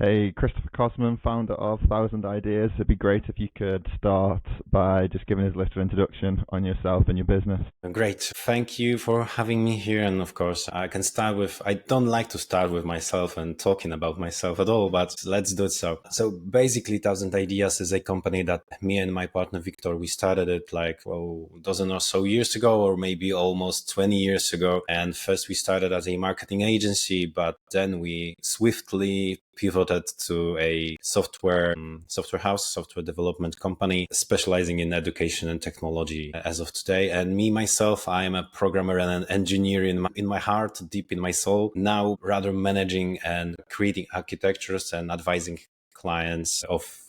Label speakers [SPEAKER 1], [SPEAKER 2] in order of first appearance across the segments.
[SPEAKER 1] Hey, Christopher Kosman, founder of 1000 Ideas. It'd be great if you could start by just giving us a little introduction on yourself and your business.
[SPEAKER 2] Great. Thank you for having me here. And of course, I don't like to start with myself and talking about myself at all, but let's do it so. So basically, 1000 Ideas is a company that me and my partner, Victor, we started it like, a dozen or so years ago, or maybe almost 20 years ago. And first we started as a marketing agency, but then we swiftly pivoted to a software software development company specializing in education and technology as of today. And me, myself, I am a programmer and an engineer in my heart, deep in my soul, now rather managing and creating architectures and advising clients of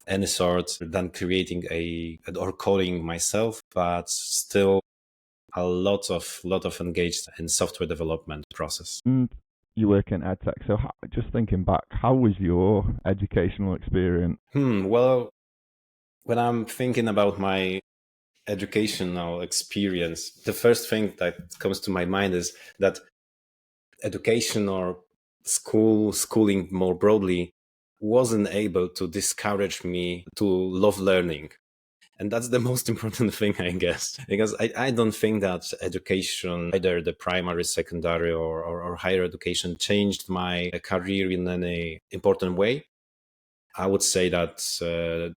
[SPEAKER 2] any sort than creating or coding myself, but still a lot of engaged in software development process.
[SPEAKER 1] And you work in EdTech, so just thinking back, how was your educational experience?
[SPEAKER 2] Well, when I'm thinking about my educational experience, the first thing that comes to my mind is that education or schooling more broadly wasn't able to discourage me to love learning. And that's the most important thing, I guess, because I don't think that education, either the primary, secondary, or higher education, changed my career in any important way. I would say that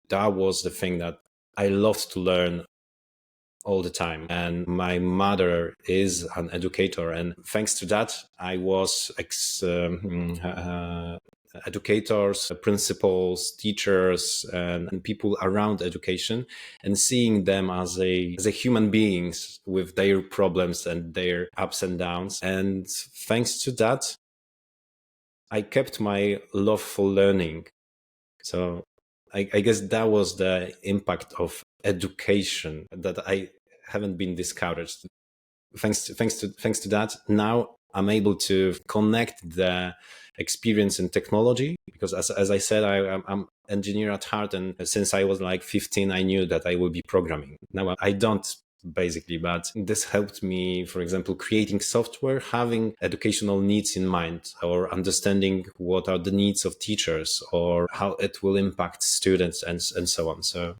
[SPEAKER 2] that was the thing that I loved to learn all the time. And my mother is an educator. And thanks to that, I was educators, principals, teachers, and people around education, and seeing them as a human beings with their problems and their ups and downs. And thanks to that, I kept my love for learning. So I guess that was the impact of education, that I haven't been discouraged. Thanks to that, now I'm able to connect the experience in technology, because as I said, I'm engineer at heart, and since I was like 15, I knew that I will be programming. Now I don't, basically, but this helped me, for example, creating software, having educational needs in mind, or understanding what are the needs of teachers or how it will impact students, and so on. So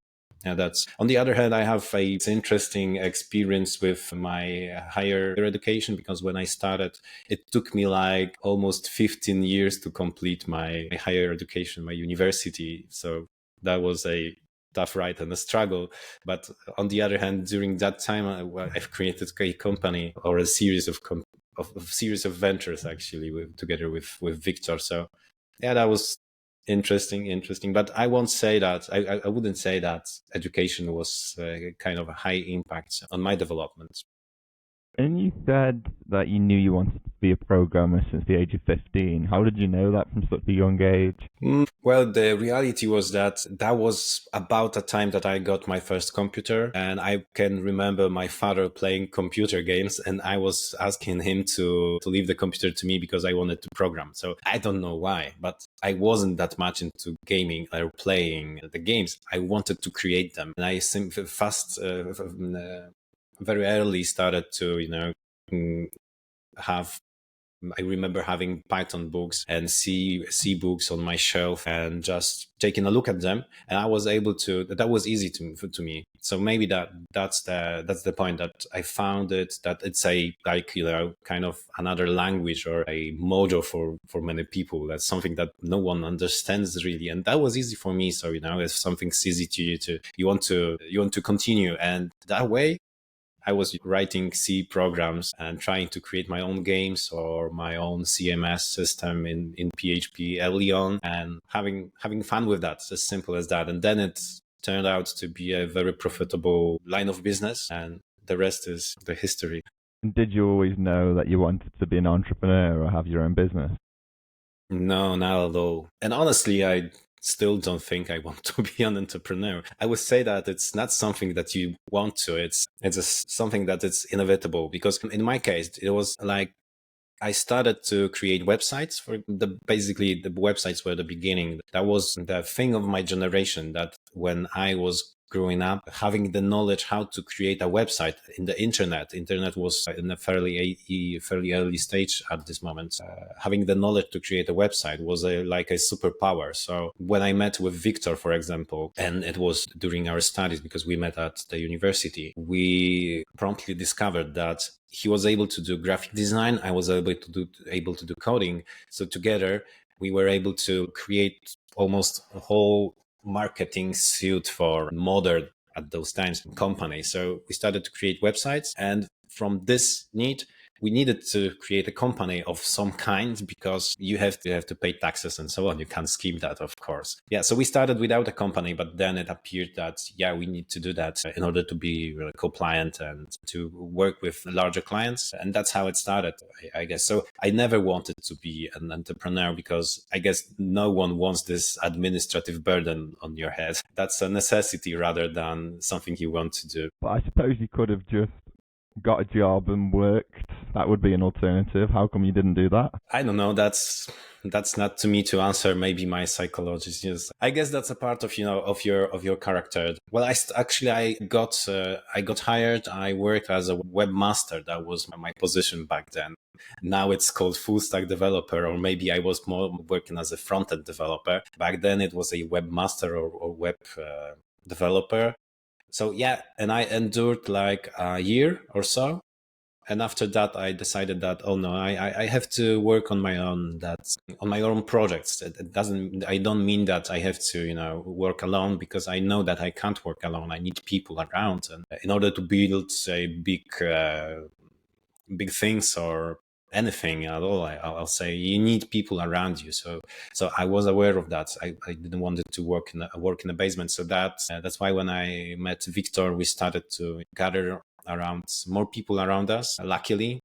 [SPEAKER 2] yeah, that's. On the other hand, I have a interesting experience with my higher education, because when I started, it took me like almost 15 years to complete my higher education, my university. So that was a tough ride and a struggle. But on the other hand, during that time, I've created a company, or a series of series of ventures, actually, together with Victor. So yeah, that was interesting. But I won't say that. I wouldn't say that education was kind of a high impact on my development.
[SPEAKER 1] And you said that you knew you wanted to be a programmer since the age of 15. How did you know that from such a young age?
[SPEAKER 2] Well, the reality was that that was about the time that I got my first computer, and I can remember my father playing computer games, and I was asking him to leave the computer to me because I wanted to program. So I don't know why, but I wasn't that much into gaming or playing the games. I wanted to create them, and I very early started to, have. I remember having Python books and C books on my shelf, and just taking a look at them, and I was able to. That was easy to me. So maybe that's the point, that I found it, that it's a, like, kind of another language or a module for many people. That's something that no one understands really, and that was easy for me. So if something's easy to you want to continue, and that way I was writing C programs and trying to create my own games or my own CMS system in PHP early on, and having fun with that. It's as simple as that. And then it turned out to be a very profitable line of business, and the rest is the history.
[SPEAKER 1] And did you always know that you wanted to be an entrepreneur or have your own business?
[SPEAKER 2] No, not at all. And honestly, I still don't think I want to be an entrepreneur. I would say that it's not something that you want to. Something that it's inevitable, because in my case, it was like I started to create websites. Basically the websites were the beginning. That was the thing of my generation, that when I was growing up, having the knowledge how to create a website in the internet. Internet was in a fairly early stage at this moment. Having the knowledge to create a website was like a superpower. So when I met with Victor, for example, and it was during our studies because we met at the university, we promptly discovered that he was able to do graphic design. I was able to do coding. So together we were able to create almost a whole marketing suite for modern at those times companies. So we started to create websites, and from this need, we needed to create a company of some kind because you have to pay taxes and so on. You can't scheme that, of course. Yeah, so we started without a company, but then it appeared that, yeah, we need to do that in order to be compliant and to work with larger clients. And that's how it started, I guess. So I never wanted to be an entrepreneur because I guess no one wants this administrative burden on your head. That's a necessity rather than something you want to do.
[SPEAKER 1] But I suppose you could have just got a job and worked. That would be an alternative. How come you didn't do that?
[SPEAKER 2] I don't know. That's not to me to answer. Maybe my psychologist. Yes, I guess that's a part of of your character. Well, I got hired. I worked as a webmaster. That was my position back then. Now it's called full stack developer, or maybe I was more working as a front end developer. Back then it was a webmaster or web developer. So yeah, and I endured like a year or so. And after that, I decided that, oh no, I have to work on my own, on my own projects. I don't mean that I have to, work alone, because I know that I can't work alone. I need people around. And in order to build, say, big things or anything at all, I'll say you need people around you. So I was aware of that. I didn't want to work in the basement. So that's why when I met Victor, we started to gather around more people around us. Luckily,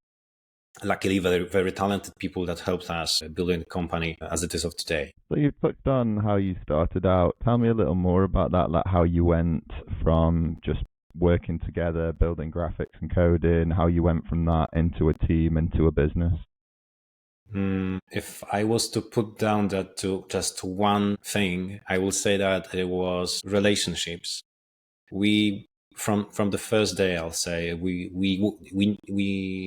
[SPEAKER 2] very, very talented people that helped us building the company as it is of today.
[SPEAKER 1] So you touched on how you started out. Tell me a little more about that, like how you went from just working together, building graphics and coding, how you went from that into a team, into a business.
[SPEAKER 2] If I was to put down that to just one thing, I will say that it was relationships. We from the first day, I'll say we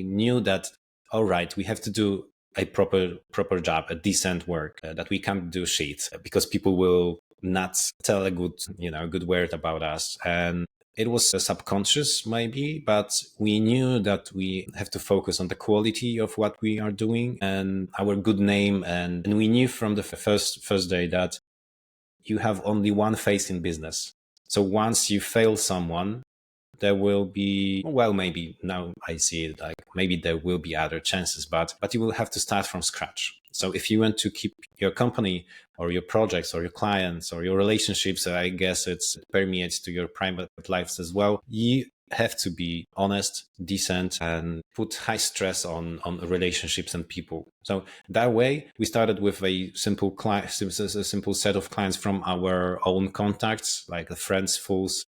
[SPEAKER 2] knew that, all right, we have to do a proper job, a decent work, that we can't do shit because people will not tell a good word about us. And it was subconscious maybe, but we knew that we have to focus on the quality of what we are doing and our good name. And we knew from the first day that you have only one face in business. So once you fail someone, there will be, well, maybe now I see it like maybe there will be other chances, but you will have to start from scratch. So if you want to keep your company or your projects or your clients or your relationships, I guess it permeates to your private lives as well. You have to be honest, decent, and put high stress on relationships and people. So that way, we started with a simple set of clients from our own contacts, like the friends, fools,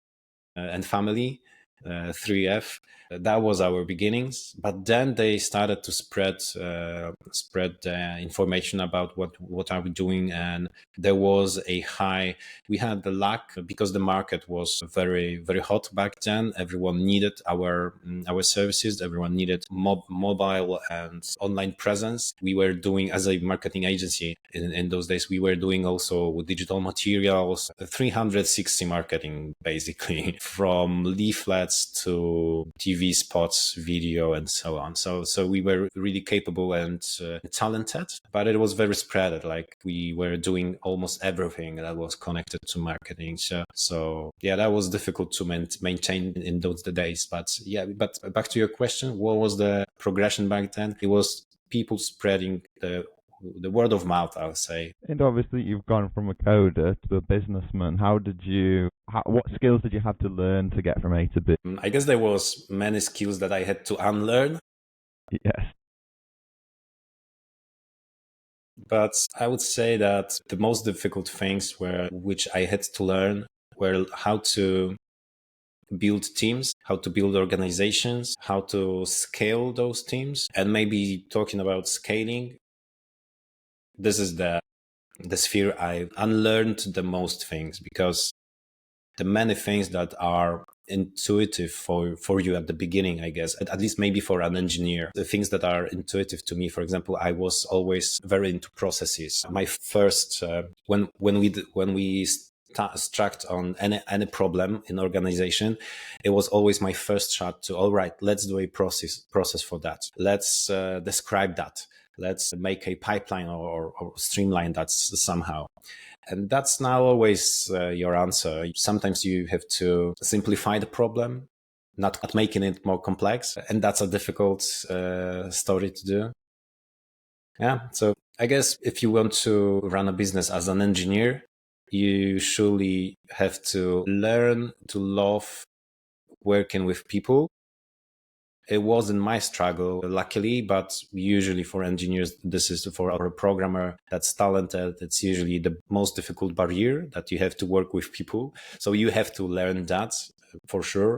[SPEAKER 2] and family, 3F. That was our beginnings. But then they started to spread the information about what are we doing, and there was a high. We had the luck because the market was very, very hot back then. Everyone needed our services. Everyone needed mobile and online presence. We were doing, as a marketing agency in those days, we were doing also digital materials, 360 marketing basically, from leaflets to TV spots, video, and so on. So we were really capable and talented, but it was very spread. Like we were doing almost everything that was connected to marketing. So yeah, that was difficult to maintain in those days. But yeah, but back to your question, what was the progression back then? It was people spreading the word of mouth, I would say.
[SPEAKER 1] And obviously, you've gone from a coder to a businessman. What skills did you have to learn to get from A to B?
[SPEAKER 2] I guess there was many skills that I had to unlearn.
[SPEAKER 1] Yes.
[SPEAKER 2] But I would say that the most difficult things which I had to learn were how to build teams, how to build organizations, how to scale those teams. And maybe talking about scaling, this is the sphere I unlearned the most things, because the many things that are intuitive for you at the beginning, I guess, at least maybe for an engineer, the things that are intuitive to me. For example, I was always very into processes. My first when we struck on any problem in organization, it was always my first shot to, all right, let's do a process for that. Let's describe that. Let's make a pipeline or streamline that somehow. And that's not always your answer. Sometimes you have to simplify the problem, not making it more complex. And that's a difficult story to do. Yeah. So I guess if you want to run a business as an engineer, you surely have to learn to love working with people. It wasn't my struggle, luckily, but usually for engineers, this is for a programmer that's talented. It's usually the most difficult barrier, that you have to work with people. So you have to learn that for sure.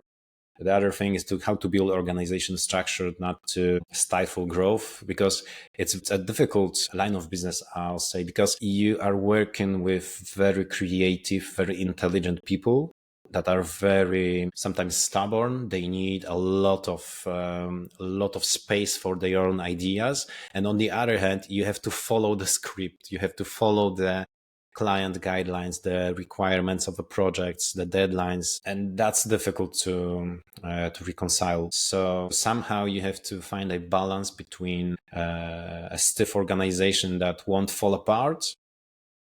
[SPEAKER 2] The other thing is how to build organization structure, not to stifle growth, because it's a difficult line of business, I'll say, because you are working with very creative, very intelligent people that are very sometimes stubborn. They need a lot of space for their own ideas. And on the other hand, you have to follow the script. You have to follow the client guidelines, the requirements of the projects, the deadlines, and that's difficult to reconcile. So somehow you have to find a balance between a stiff organization that won't fall apart,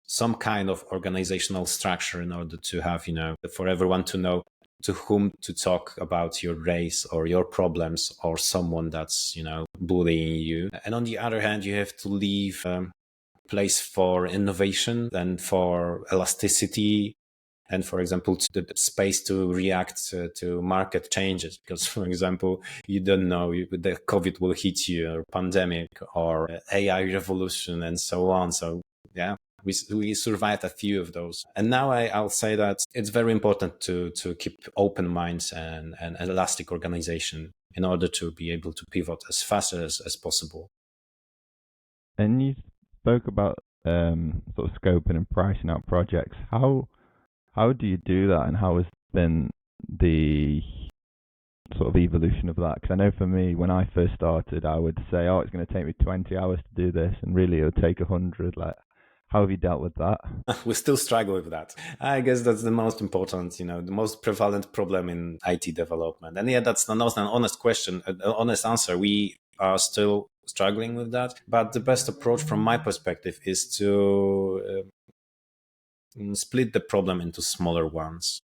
[SPEAKER 2] some kind of organizational structure in order to have, for everyone to know to whom to talk about your race or your problems, or someone that's, bullying you. And on the other hand, you have to leave place for innovation and for elasticity, and, for example, to the space to react to market changes. Because, for example, you don't know the COVID will hit you, or pandemic, or AI revolution, and so on. So yeah, we survived a few of those. And now I'll say that it's very important to keep open minds and elastic organization in order to be able to pivot as fast as possible.
[SPEAKER 1] And you spoke about sort of scoping and pricing out projects. How do you do that, and how has been the sort of evolution of that? Because I know for me, when I first started, I would say, oh, it's going to take me 20 hours to do this, and really it would take 100. Like, how have you dealt with that?
[SPEAKER 2] We still struggle with that. I guess that's the most important, the most prevalent problem in IT development. And yeah, that's not an honest question, an honest answer. We are still struggling with that. But the best approach from my perspective is to split the problem into smaller ones.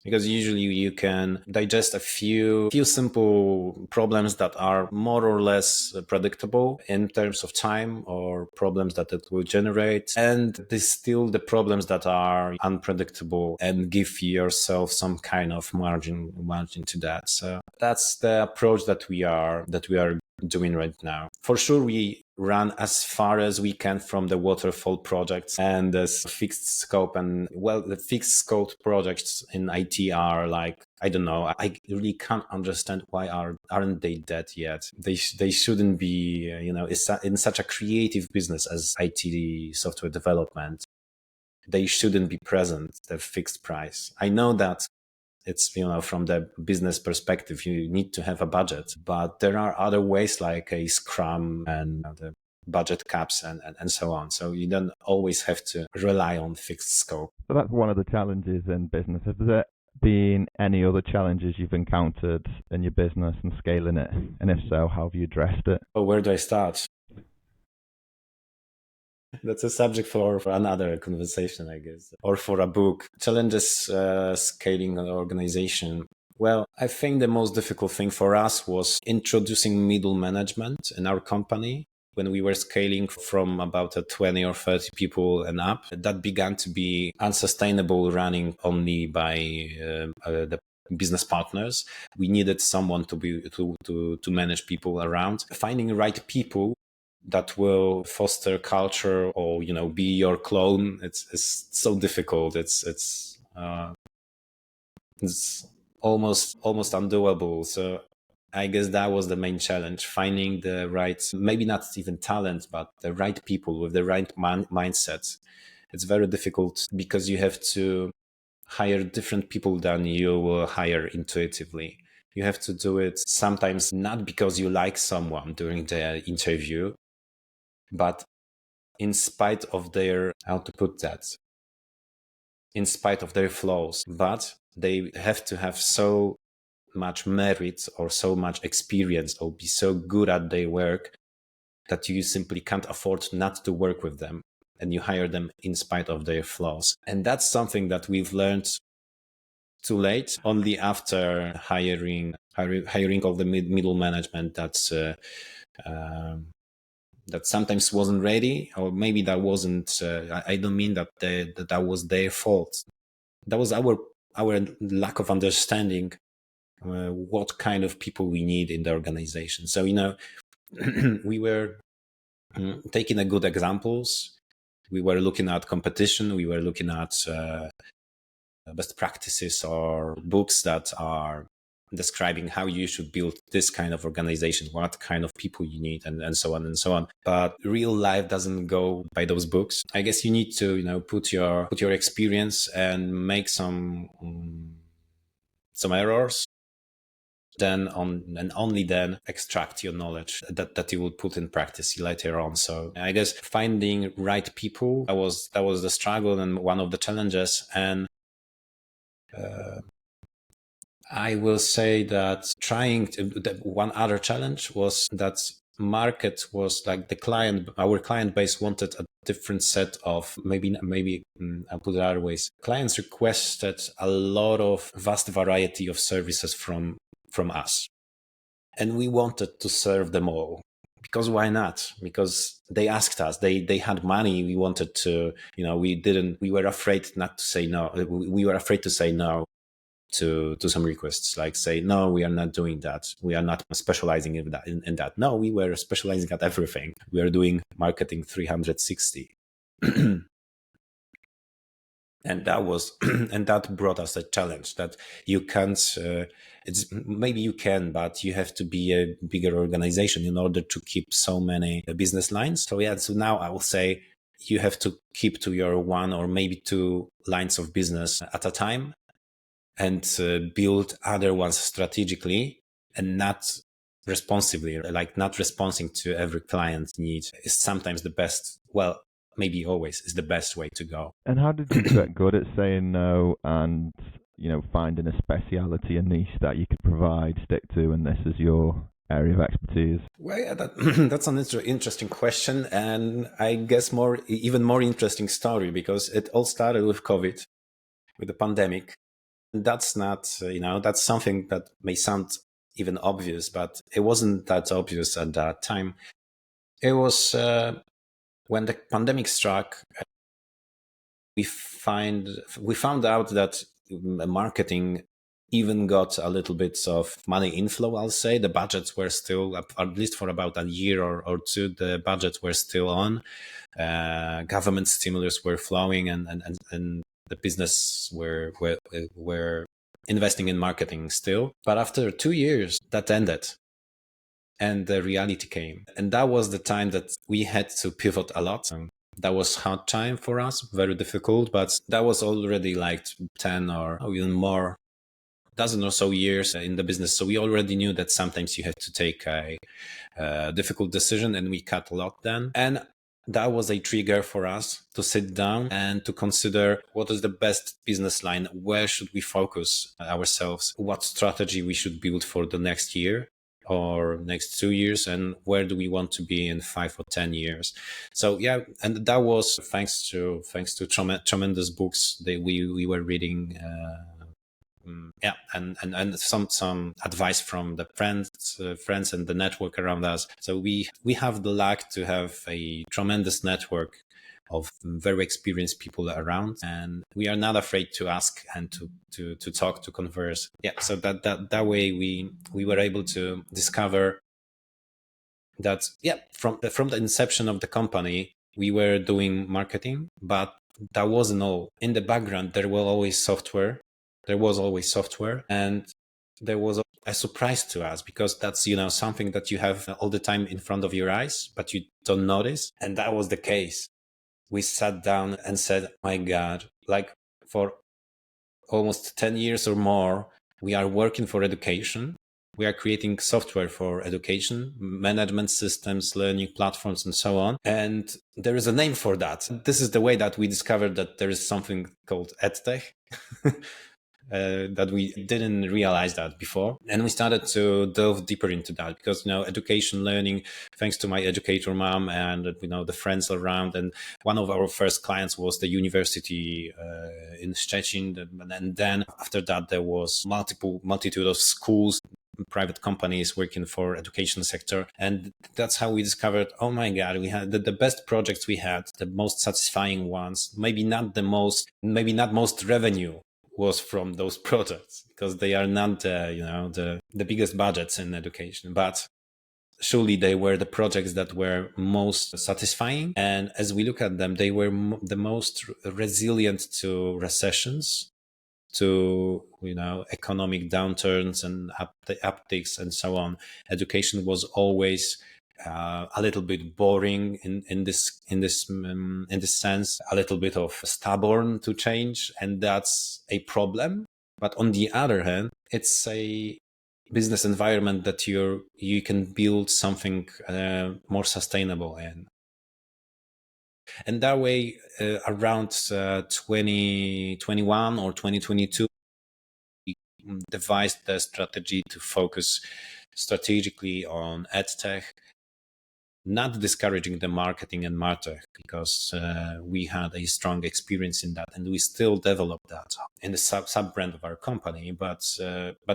[SPEAKER 2] Because usually you can digest a few simple problems that are more or less predictable in terms of time, or problems that it will generate, and distill the problems that are unpredictable and give yourself some kind of margin to that. So that's the approach that we are doing right now. For sure, we run as far as we can from the waterfall projects and this fixed scope. And well, the fixed scope projects in IT are like, I don't know, I really can't understand why aren't they dead yet. They shouldn't be, in such a creative business as IT software development. They shouldn't be present, the fixed price. I know that it's, from the business perspective, you need to have a budget, but there are other ways, like a Scrum and the budget caps and so on. So you don't always have to rely on fixed scope.
[SPEAKER 1] So that's one of the challenges in business. Have there been any other challenges you've encountered in your business and scaling it? And if so, how have you addressed it?
[SPEAKER 2] Oh, where do I start? That's a subject for another conversation, I guess, or for a book. Challenges scaling an organization. Well, I think the most difficult thing for us was introducing middle management in our company. When we were scaling from about 20 or 30 people and up, that began to be unsustainable, running only by the business partners. We needed someone to manage people around. Finding the right people that will foster culture, or be your clone, it's so difficult. It's almost undoable. So I guess that was the main challenge, finding the right, maybe not even talent, but the right people with the right mindset. It's very difficult because you have to hire different people than you will hire intuitively. You have to do it sometimes not because you like someone during the interview, but in spite of their, how to put that, in spite of their flaws, but they have to have so much merit or so much experience or be so good at their work that you simply can't afford not to work with them, and you hire them in spite of their flaws. And that's something that we've learned too late, only after hiring all the middle management that sometimes wasn't ready, or maybe that wasn't. I don't mean that that was their fault. That was our lack of understanding what kind of people we need in the organization. So we were taking a good examples. We were looking at competition. We were looking at best practices or books that are describing how you should build this kind of organization, what kind of people you need, and so on and so on. But real life doesn't go by those books. I guess you need to put your experience and make some errors, then and only then extract your knowledge that you will put in practice later on. So I guess finding right people, that was the struggle and one of the challenges. And I will say that one other challenge was that market was like our client base wanted a different set of, maybe I'll put it other ways. Clients requested a lot of vast variety of services from us. And we wanted to serve them all. Because why not? Because they asked us, they had money. We wanted to, we were afraid not to say no. We were afraid to say no to some requests, like say, no, we are not doing that. We are not specializing in that. No, we were specializing at everything. We are doing marketing 360. And that was, and that brought us a challenge that you can't, maybe you can, but you have to be a bigger organization in order to keep so many business lines. So now I will say you have to keep to your one or maybe two lines of business at a time, and build other ones strategically and not responsively, like not responding to every client's need is sometimes the best, well, maybe always is the best way to go.
[SPEAKER 1] And how did you get good at saying no and, finding a speciality, a niche that you could provide, stick to, and this is your area of expertise?
[SPEAKER 2] Well, yeah, that's an interesting question. And I guess even more interesting story, because it all started with COVID, with the pandemic. That's not, that's something that may sound even obvious, but it wasn't that obvious at that time. It was when the pandemic struck, we found out that marketing even got a little bit of money inflow, I'll say. The budgets were still, at least for about a year or two, the budgets were still on. Government stimulus were flowing, and the business were investing in marketing still. But after 2 years, that ended. And the reality came. And that was the time that we had to pivot a lot. That was hard time for us, very difficult, but that was already like 10 or even more, dozen or so years in the business. So we already knew that sometimes you have to take a difficult decision, and we cut a lot then. And that was a trigger for us to sit down and to consider what is the best business line, where should we focus ourselves, what strategy we should build for the next year or next 2 years, and where do we want to be in 5 or 10 years. So yeah, and that was thanks to tremendous books that we were reading. And some advice from the friends and the network around us. So we have the luck to have a tremendous network of very experienced people around, and we are not afraid to ask and to talk, to converse. Yeah, so that way we were able to discover that from the inception of the company we were doing marketing, but that wasn't all. In the background there was always software, and there was a surprise to us, because that's something that you have all the time in front of your eyes but you don't notice. And that was the case. We sat down and said, my God, like for almost 10 years or more, we are working for education. We are creating software for education, management systems, learning platforms, and so on. And there is a name for that. This is the way that we discovered that there is something called EdTech. That we didn't realize that before. And we started to delve deeper into that because, education, learning, thanks to my educator mom and, the friends around. And one of our first clients was the university in Szczecin. And then after that, there was multitude of schools, private companies working for education sector. And that's how we discovered, oh my God, we had the best projects we had, the most satisfying ones, maybe not most revenue was from those projects because they are not the biggest budgets in education, but surely they were the projects that were most satisfying. And as we look at them, they were the most resilient to recessions, to economic downturns and upticks and so on. Education was always a little bit boring in this sense, a little bit of stubborn to change, and that's a problem. But on the other hand, it's a business environment that you can build something more sustainable in. And that way, around 2021 or 2022, we devised the strategy to focus strategically on EdTech, not discouraging the marketing and MarTech because we had a strong experience in that, and we still develop that in the sub brand of our company. But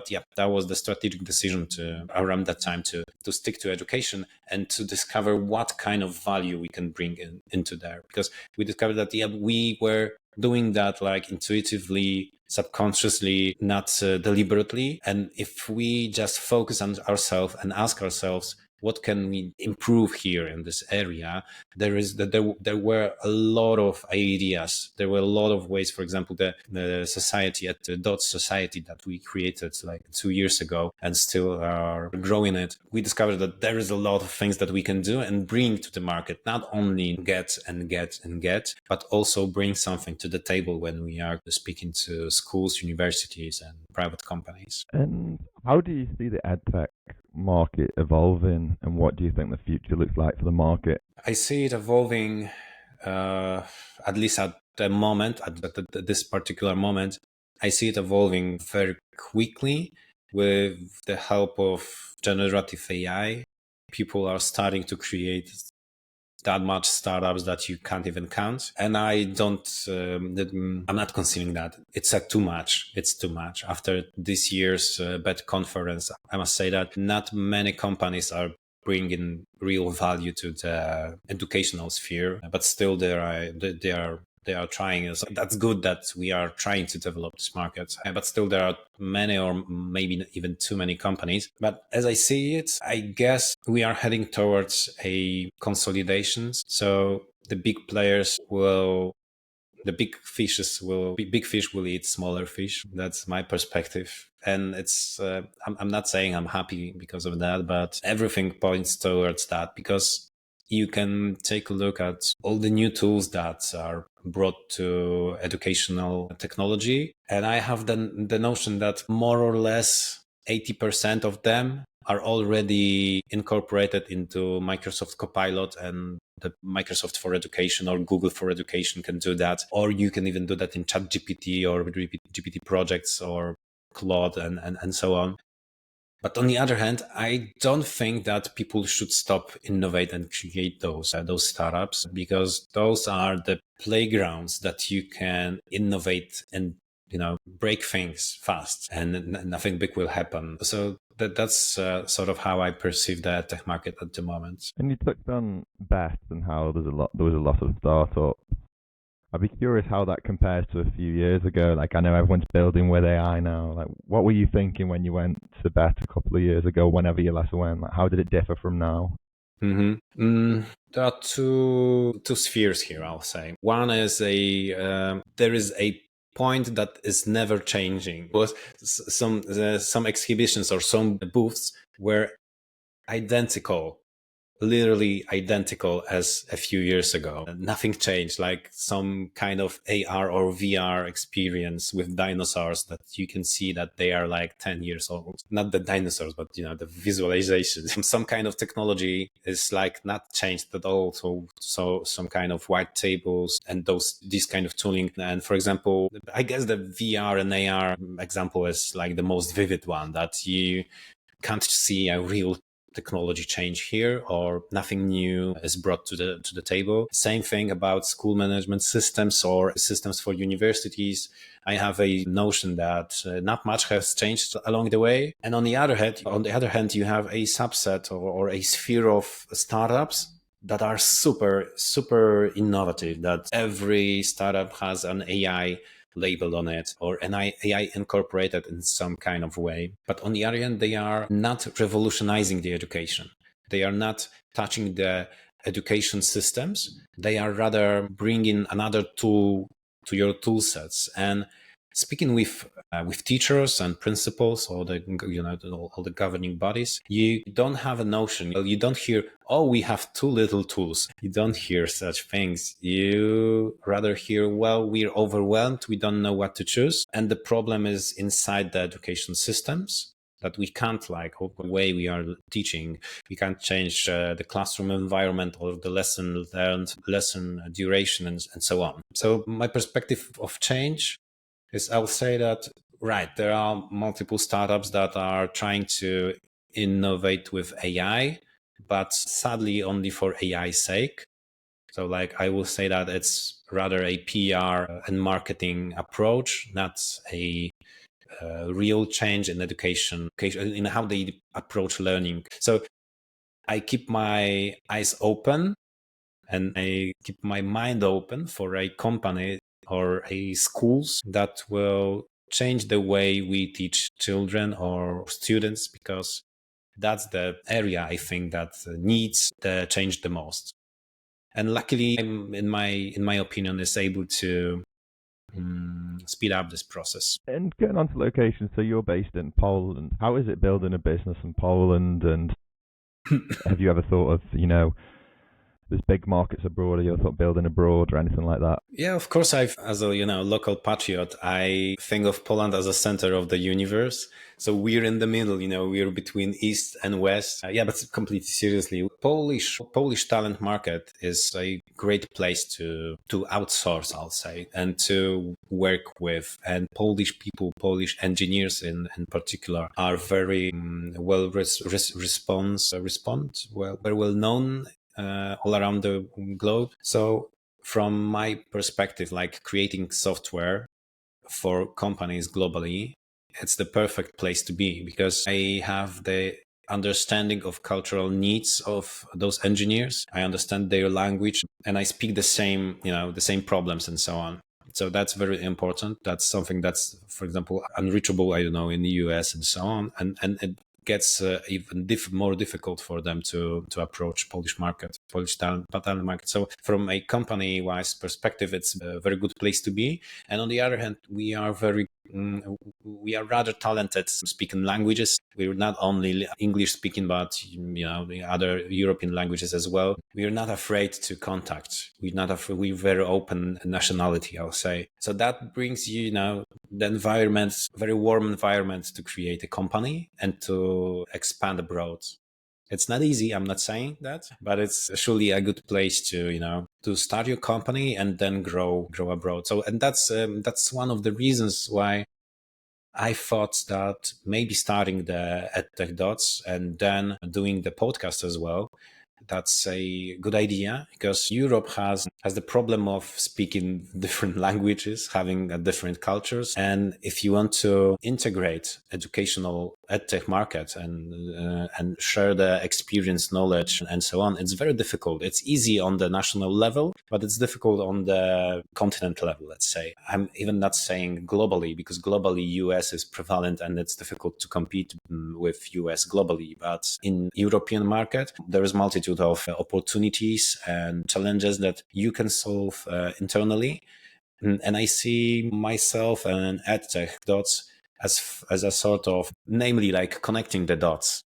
[SPEAKER 2] yeah, that was the strategic decision around that time to stick to education and to discover what kind of value we can bring into there, because we discovered that we were doing that like intuitively, subconsciously, not deliberately. And if we just focus on ourselves and ask ourselves, what can we improve here in this area? There were a lot of ideas. There were a lot of ways. For example, the society at the Dot Society that we created like 2 years ago and still are growing it. We discovered that there is a lot of things that we can do and bring to the market. Not only get, but also bring something to the table when we are speaking to schools, universities, and private companies.
[SPEAKER 1] And how do you see the EdTech market evolving, and what do you think the future looks like for the market?
[SPEAKER 2] I see it evolving, at least at the moment, this particular moment, I see it evolving very quickly with the help of generative AI. People are starting to create that much startups that you can't even count. And I'm not considering that. It's too much. It's too much. After this year's BET conference, I must say that not many companies are bringing real value to the educational sphere, but still they are trying. So that's good that we are trying to develop this market. But still there are many or maybe even too many companies. But as I see it, I guess we are heading towards a consolidation. So the big big fish will eat smaller fish. That's my perspective. And it's, I'm not saying I'm happy because of that, but everything points towards that, because you can take a look at all the new tools that are brought to educational technology. And I have the notion that more or less 80% of them are already incorporated into Microsoft Copilot, and the Microsoft for Education or Google for Education can do that. Or you can even do that in ChatGPT or GPT projects or Claude and so on. But on the other hand, I don't think that people should stop innovate and create those startups, because those are the playgrounds that you can innovate and break things fast, and nothing big will happen. So that's sort of how I perceive the tech market at the moment.
[SPEAKER 1] And you touched on BET and how there was a lot of startups. I'd be curious how that compares to a few years ago. Like, I know everyone's building with AI now. Like, what were you thinking when you went to BET a couple of years ago, whenever you last went? Like, how did it differ from now?
[SPEAKER 2] There are two spheres here, I'll say. One is there is a point that is never changing. Was some exhibitions or some booths were identical literally identical as a few years ago. Nothing changed, like some kind of AR or VR experience with dinosaurs that you can see that they are like 10 years old. Not the dinosaurs, but the visualization. Some kind of technology is like not changed at all. So some kind of white tables and this kind of tooling. And for example, I guess the VR and AR example is like the most vivid one, that you can't see a real technology change here, or nothing new is brought to the table. Same thing about school management systems or systems for universities. I have a notion that not much has changed along the way. And on the other hand, you have a subset or a sphere of startups that are super innovative, that every startup has an AI label on it or an AI incorporated in some kind of way. But on the other hand, they are not revolutionizing the education. They are not touching the education systems. They are rather bringing another tool to your tool sets. And speaking with teachers and principals or all the governing bodies, you don't have a notion. You don't hear, oh, we have too little tools. You don't hear such things. You rather hear, well, we're overwhelmed. We don't know what to choose. And the problem is inside the education systems, that we can't, like, the way we are teaching, we can't change the classroom environment or the lesson learned, lesson duration, and so on. So my perspective of change is, I'll say that, right, there are multiple startups that are trying to innovate with AI, but sadly only for AI's sake. So like, I will say that it's rather a PR and marketing approach, not a real change in education, in how they approach learning. So I keep my eyes open and I keep my mind open for a company or a schools that will change the way we teach children or students, because that's the area I think that needs the change the most. And luckily, I'm, in my opinion, is able to speed up this process.
[SPEAKER 1] And getting on to location, so you're based in Poland. How is it building a business in Poland? And have you ever thought of, there's big markets abroad, or you ever thought building abroad or anything like that?
[SPEAKER 2] Yeah, of course. As a local patriot, I think of Poland as a center of the universe. So we're in the middle. We're between east and west. Yeah, but completely seriously, Polish talent market is a great place to outsource, I'll say, and to work with. And Polish people, Polish engineers in particular, are very well very well known all around the globe. So from my perspective, like, creating software for companies globally, it's the perfect place to be, because I have the understanding of cultural needs of those engineers. I understand their language and I speak the same, the same problems and so on. So that's very important. That's something that's, for example, unreachable, I don't know, in the US and so on. And it gets even more difficult for them to approach Polish talent market. So from a company-wise perspective, it's a very good place to be. And on the other hand, we are rather talented speaking languages. We're not only English speaking, but the other European languages as well. We are not afraid to contact. We're very open nationality, I'll say. So that brings the environment, very warm environment, to create a company and to expand abroad. It's not easy, I'm not saying that, but it's surely a good place to to start your company and then grow abroad. So, and that's one of the reasons why I thought that maybe starting the EdTech Dots and then doing the podcast as well, that's a good idea, because Europe has the problem of speaking different languages, having different cultures. And if you want to integrate educational edtech market and share the experience, knowledge, and so on, it's very difficult. It's easy on the national level, but it's difficult on the continent level, let's say. I'm even not saying globally, because globally US is prevalent and it's difficult to compete with US globally. But in European market, there is multitude of opportunities and challenges that you can solve internally. And I see myself and EdTech Dots as a sort of, namely, like, connecting the dots.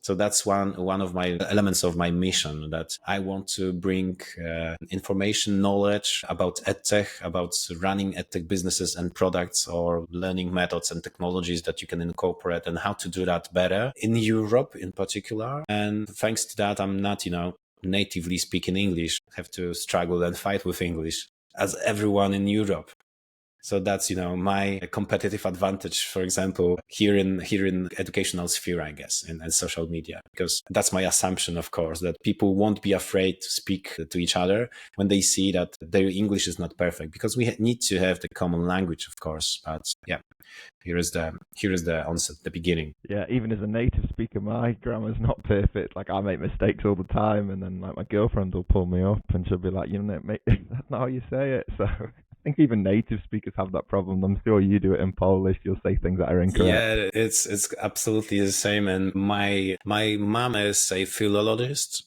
[SPEAKER 2] So that's one of my elements of my mission, that I want to bring information, knowledge about EdTech, about running EdTech businesses and products, or learning methods and technologies that you can incorporate, and how to do that better in Europe in particular. And thanks to that, I'm not, natively speaking English. I have to struggle and fight with English as everyone in Europe. So that's, my competitive advantage, for example, here in educational sphere, I guess, and social media, because that's my assumption, of course, that people won't be afraid to speak to each other when they see that their English is not perfect, because we need to have the common language, of course. But yeah, here is the onset, the beginning.
[SPEAKER 1] Yeah, even as a native speaker, my grammar's not perfect. Like, I make mistakes all the time, and then like my girlfriend will pull me up and she'll be like, mate, that's not how you say it. So I think even native speakers have that problem. I'm sure you do it in Polish. You'll say things that are incorrect.
[SPEAKER 2] Yeah, it's absolutely the same. And my mom is a Polish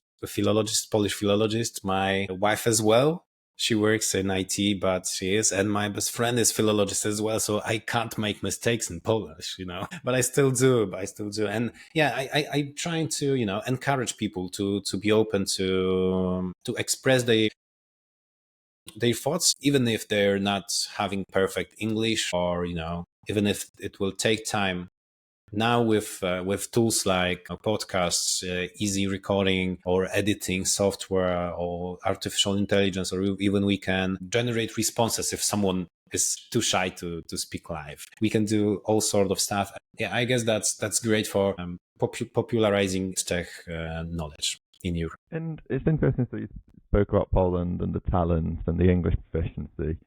[SPEAKER 2] philologist. My wife as well. She works in IT, but she is, and my best friend is philologist as well. So I can't make mistakes in Polish, but I still do. And yeah, I'm trying to, encourage people to be open to express their thoughts, even if they're not having perfect English, or even if it will take time. Now with tools like podcasts, easy recording or editing software, or artificial intelligence, or even we can generate responses if someone is too shy to speak live. We can do all sort of stuff. Yeah, I guess that's great for popularizing tech knowledge in Europe.
[SPEAKER 1] And it's interesting that you spoke about Poland and the talents and the English proficiency.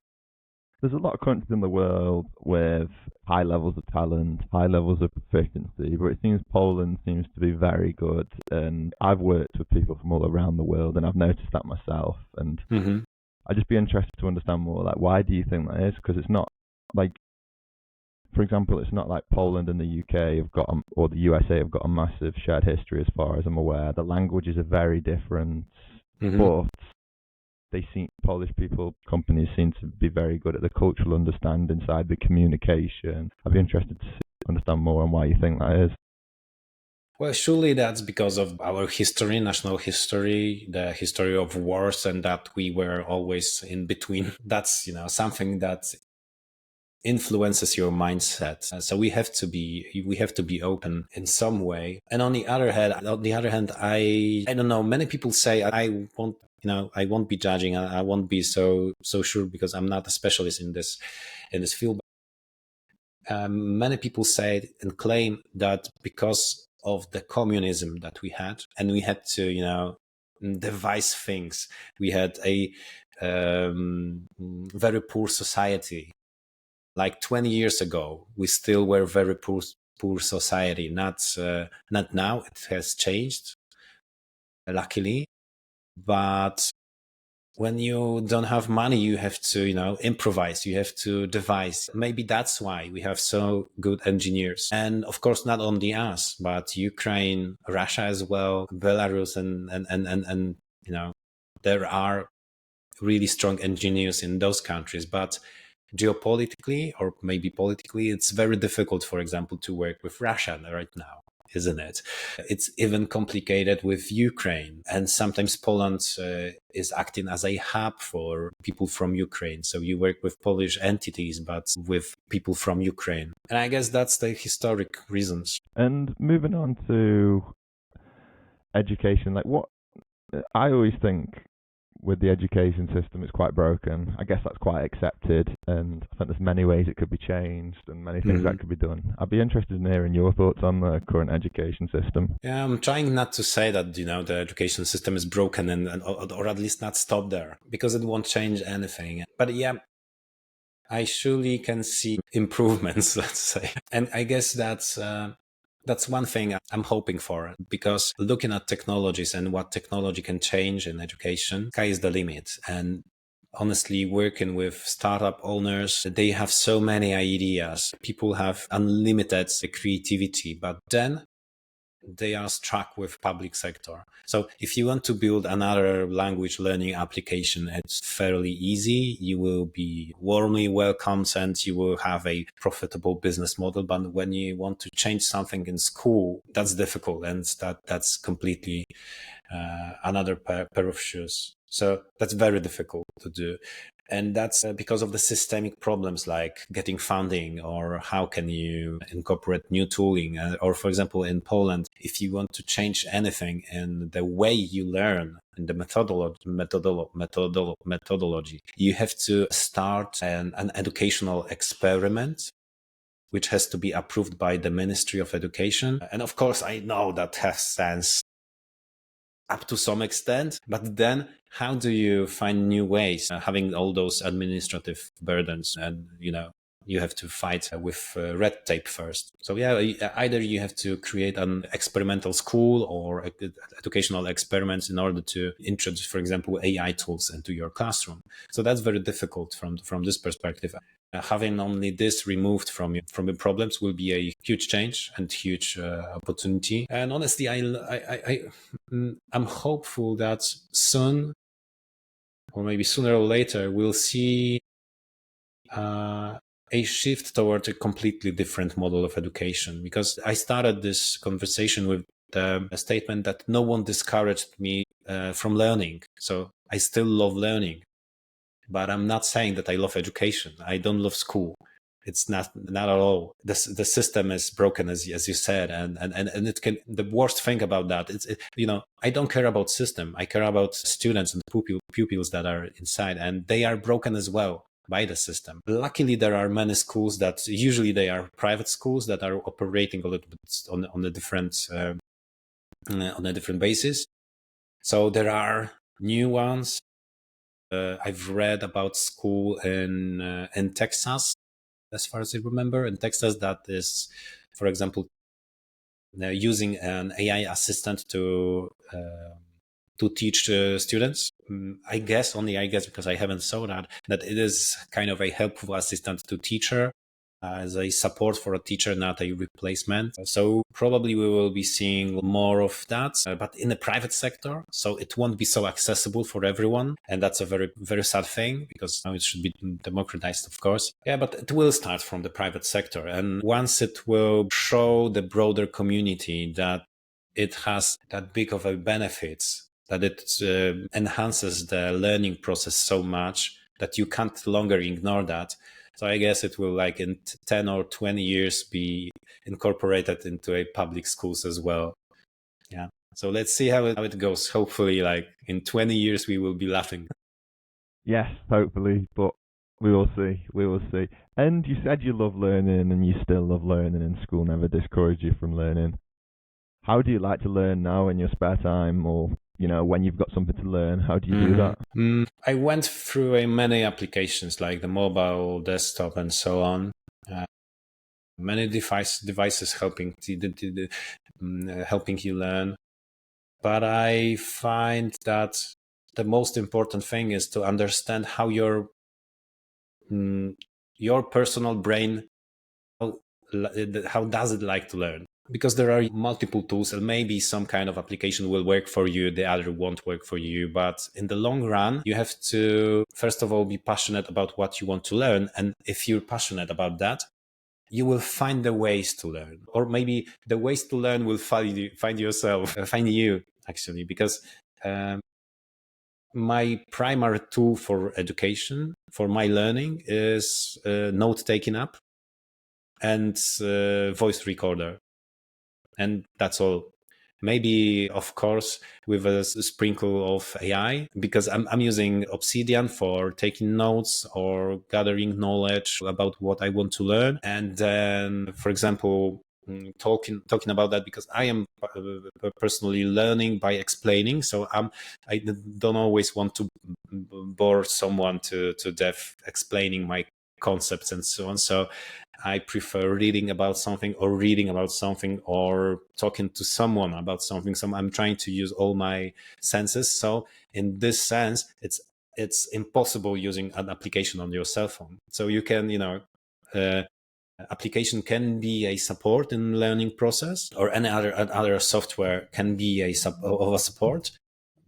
[SPEAKER 1] There's a lot of countries in the world with high levels of talent, high levels of proficiency, but it seems Poland seems to be very good. And I've worked with people from all around the world, and I've noticed that myself. And I'd just be interested to understand more, like, why do you think that is? Because it's not like, for example, it's not like Poland and the UK have got, or the USA have got a massive shared history as far as I'm aware. The languages are very different, but Polish companies seem to be very good at the cultural understanding side, the communication. I'd be interested to understand more on why you think that is.
[SPEAKER 2] Well, surely that's because of our history, national history, the history of wars, and that we were always in between. That's, something that influences your mindset. So we have to be open in some way. And on the other hand, I don't know, many people say I won't be judging. I won't be so sure, because I'm not a specialist in this field. Many people say and claim that because of the communism that we had, and we had to, devise things. We had a very poor society. Like 20 years ago, we still were very poor society. Not now. It has changed, luckily. But when you don't have money, you have to, improvise. You have to devise. Maybe that's why we have so good engineers. And of course, not only us, but Ukraine, Russia as well, Belarus, and there are really strong engineers in those countries. But geopolitically, or maybe politically, it's very difficult, for example, to work with Russia right now, isn't it? It's even complicated with Ukraine. And sometimes Poland is acting as a hub for people from Ukraine. So you work with Polish entities, but with people from Ukraine. And I guess that's the historic reasons.
[SPEAKER 1] And moving on to education, like, what I always think with the education system, it's quite broken. I guess that's quite accepted, and I think there's many ways it could be changed and many things that could be done. I'd be interested in hearing your thoughts on the current education system.
[SPEAKER 2] Yeah, I'm trying not to say that, the education system is broken, or at least not stop there, because it won't change anything. But yeah, I surely can see improvements, let's say. And I guess that's one thing I'm hoping for, because looking at technologies and what technology can change in education, sky is the limit. And honestly, working with startup owners, they have so many ideas. People have unlimited creativity, but then they are struck with public sector. So if you want to build another language learning application, it's fairly easy. You will be warmly welcomed and you will have a profitable business model. But when you want to change something in school, that's difficult, and that's completely another pair of shoes. So that's very difficult to do. And that's because of the systemic problems like getting funding, or how can you incorporate new tooling. Or for example, in Poland, if you want to change anything in the way you learn, in the methodology, you have to start an educational experiment which has to be approved by the Ministry of Education. And of course, I know that has sense up to some extent, but then how do you find new ways, having all those administrative burdens, and you have to fight with red tape first. So yeah, either you have to create an experimental school or educational experiments in order to introduce, for example, AI tools into your classroom. So that's very difficult from this perspective. Having only this removed from your problems will be a huge change and huge opportunity. And honestly, I'm hopeful that soon, or maybe sooner or later, we'll see a shift toward a completely different model of education. Because I started this conversation with a statement that no one discouraged me from learning. So I still love learning, but I'm not saying that I love education. I don't love school. It's not at all. The system is broken, as you said, and it can. The worst thing about that, I don't care about system. I care about students and pupils that are inside, and they are broken as well by the system. Luckily, there are many schools that usually they are private schools that are operating a little bit on a different basis. So there are new ones. I've read about school in Texas, as far as I remember, in Texas, that is, for example, using an AI assistant to teach students. I guess because I haven't saw that it is kind of a helpful assistant to teacher, as a support for a teacher, not a replacement. So probably we will be seeing more of that, but in the private sector. So it won't be so accessible for everyone. And that's a very, very sad thing, because now it should be democratized, of course. Yeah, but it will start from the private sector. And once it will show the broader community that it has that big of a benefits, that it enhances the learning process so much that you can't longer ignore that. So I guess it will, like in 10 or 20 years, be incorporated into a public schools as well. Yeah. So let's see how it goes. Hopefully, like in 20 years, we will be laughing.
[SPEAKER 1] Yes, hopefully, but we will see. We will see. And you said you love learning, and you still love learning, and school never discouraged you from learning. How do you like to learn now in your spare time, or when you've got something to learn? How do you do that?
[SPEAKER 2] I went through many applications like the mobile, desktop, and so on. Many devices helping you learn. But I find that the most important thing is to understand how your personal brain, how does it like to learn. Because there are multiple tools, and maybe some kind of application will work for you, the other won't work for you. But in the long run, you have to, first of all, be passionate about what you want to learn. And if you're passionate about that, you will find the ways to learn. Or maybe the ways to learn will find you, actually. Because my primary tool for education, for my learning, is note-taking app and voice recorder. And that's all. Maybe, of course, with a sprinkle of AI, because I'm using Obsidian for taking notes or gathering knowledge about what I want to learn. And then, for example, talking about that, because I am personally learning by explaining. So I don't always want to bore someone to death explaining my concepts and so on. So I prefer reading about something, or talking to someone about something. So I'm trying to use all my senses. So in this sense, it's impossible using an application on your cell phone. So you can, Application can be a support in learning process, or any other software can be a support.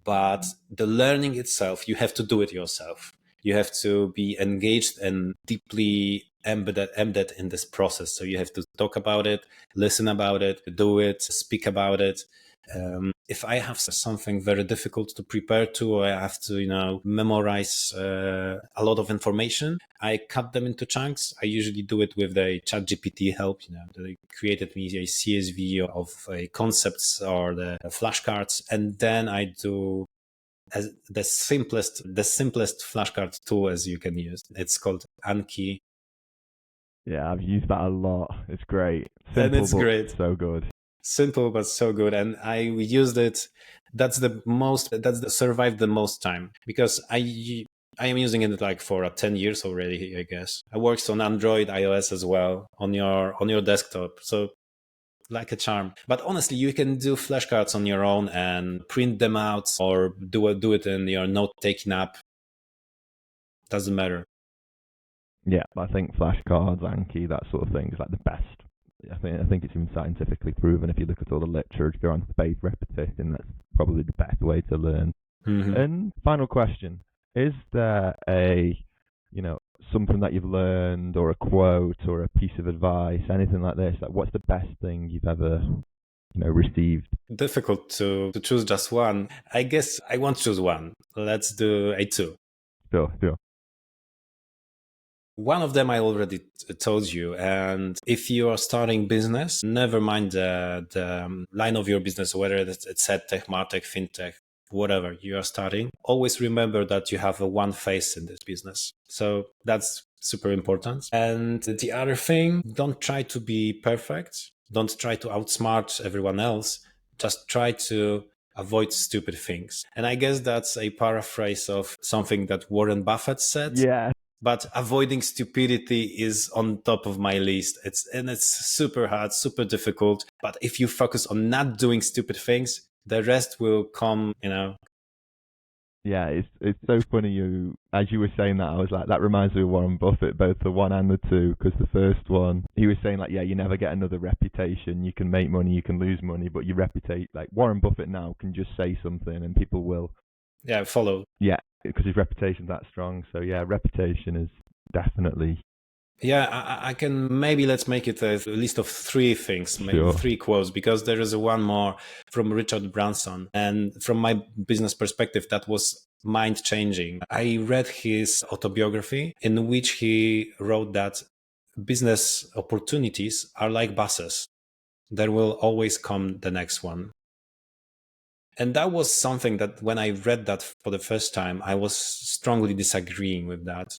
[SPEAKER 2] But the learning itself, you have to do it yourself. You have to be engaged and deeply embedded in this process. So you have to talk about it, listen about it, do it, speak about it. If I have something very difficult to prepare to, or I have to, memorize a lot of information, I cut them into chunks. I usually do it with the ChatGPT help. They created me a CSV of concepts or the flashcards, and then I do as the simplest flashcard tool as you can use. It's called Anki.
[SPEAKER 1] Yeah, I've used that a lot. It's great. Simple,
[SPEAKER 2] and it's great.
[SPEAKER 1] So good.
[SPEAKER 2] Simple but so good, and I used it. That's survived the most time, because I am using it like for 10 years already, I guess. It works on Android, iOS as well, on your desktop. So like a charm. But honestly, you can do flashcards on your own and print them out, or do it in your note-taking app. Doesn't matter.
[SPEAKER 1] Yeah, I think flashcards, Anki, that sort of thing is like the best. I think it's even scientifically proven. If you look at all the literature on spaced repetition, that's probably the best way to learn.
[SPEAKER 2] Mm-hmm.
[SPEAKER 1] And final question: is there something that you've learned, or a quote, or a piece of advice, anything like this? Like, what's the best thing you've ever received?
[SPEAKER 2] Difficult to choose just one. I guess I won't choose one. Let's do a two.
[SPEAKER 1] Sure.
[SPEAKER 2] One of them I already told you. And if you are starting business, never mind the line of your business, whether it's EdTech, MarTech, FinTech, whatever you are starting, always remember that you have one face in this business. So that's super important. And the other thing, don't try to be perfect. Don't try to outsmart everyone else. Just try to avoid stupid things. And I guess that's a paraphrase of something that Warren Buffett said.
[SPEAKER 1] Yeah.
[SPEAKER 2] But avoiding stupidity is on top of my list. It's super hard, super difficult. But if you focus on not doing stupid things, the rest will come,
[SPEAKER 1] Yeah, it's so funny. As you were saying that, I was like, that reminds me of Warren Buffett, both the one and the two. Because the first one, he was saying like, yeah, you never get another reputation. You can make money, you can lose money, but your reputation, like Warren Buffett now can just say something and people will
[SPEAKER 2] follow.
[SPEAKER 1] Yeah, because his reputation's that strong. So yeah, reputation is definitely.
[SPEAKER 2] Yeah, I can, maybe let's make it a list of 3 things, maybe
[SPEAKER 1] Sure.
[SPEAKER 2] 3 quotes, because there is one more from Richard Branson. And from my business perspective, that was mind-changing. I read his autobiography, in which he wrote that business opportunities are like buses. There will always come the next one. And that was something that when I read that for the first time, I was strongly disagreeing with that,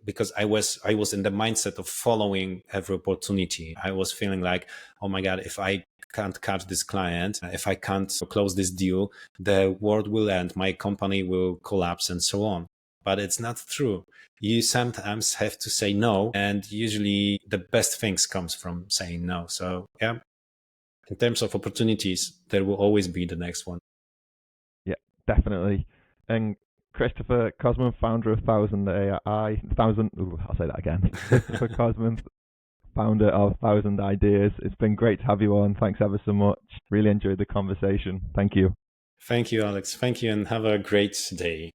[SPEAKER 2] because I was in the mindset of following every opportunity. I was feeling like, oh my God, if I can't catch this client, if I can't close this deal, the world will end, my company will collapse, and so on. But it's not true. You sometimes have to say no, and usually the best things comes from saying no. So yeah, in terms of opportunities, there will always be the next one.
[SPEAKER 1] Yeah, definitely. And Christopher Kosman, founder of 1000AI, I'll say that again. Christopher Kosman, founder of 1000Ideas. It's been great to have you on. Thanks ever so much. Really enjoyed the conversation. Thank you.
[SPEAKER 2] Thank you, Alex. Thank you, and have a great day.